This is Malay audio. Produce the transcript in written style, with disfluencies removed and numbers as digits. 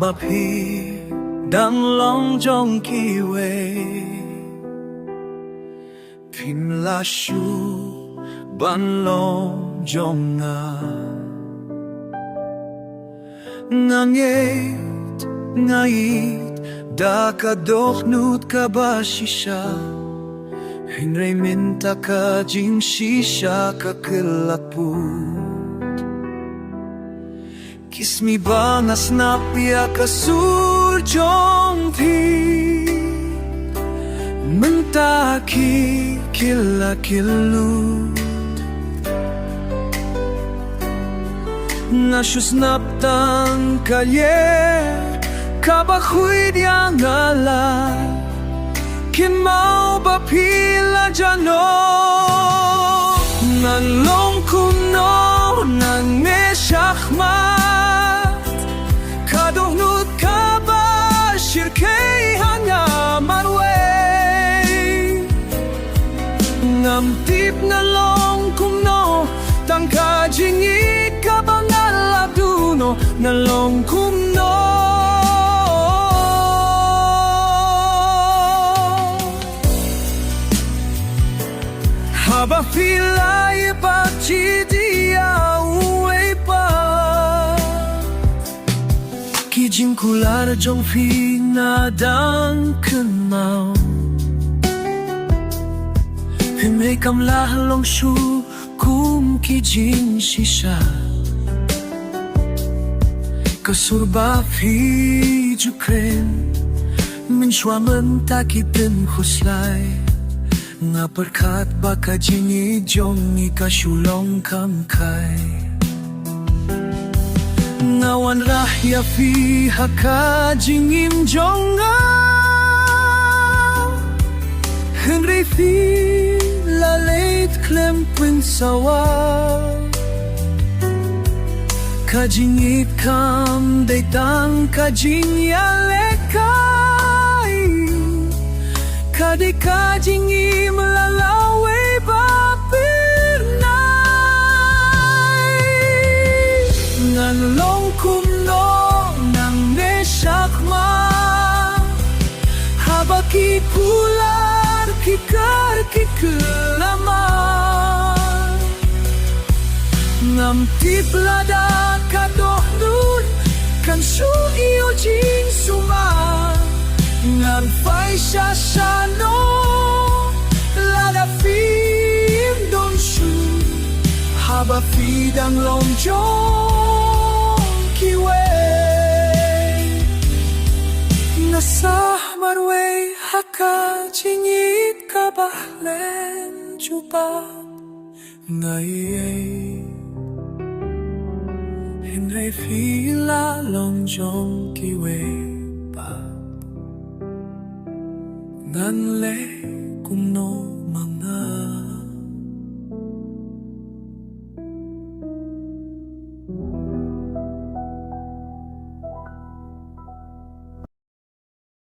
bà phi đang lòng trong kỳ quê phim la shu ban lòng trong ngangit ngait da kadoknut ka ba shisha Hinray minta ka jing shisha ka kilaput Kismi bangas napia ka surjong thi Mentaki kila kilut Nasyus naptan kalye Kabakhuy diang ala Kinmao ba pila jano Nalong kuno Nang shachmat Kadohnut ka ba Shirkei hanga marway Ngamtip na long kuno Tangka jingit ka ba ngaladuno Nalong kuno Haba filay pachidia uwe pa Kijing kular jong fi nadang kenau Himay kam lahlong shu kum kijing shisha Kasurba fi jukren Min shwa mentakipin khuslay Nga perkat baka jingi jongi kasyulong kamkay Ngawan rahya fi haka jingim jonga Henry fi lalait klem pinsawa Kajingit kam deitang kajing yalekay Kadi kajingi melalaway bapirnay Ngalong kumno nang nesakma Habaki pular kikar kikelaman Ngamtip lada kadohnun Kan su iyo jing suma Ngan fai shashano Lada fim don shu Haba fidang long jong kiwe Nasah marway haka jingit kabahlen juba Ngaye Hinray fila long jong kiwe ba Ngan le kumno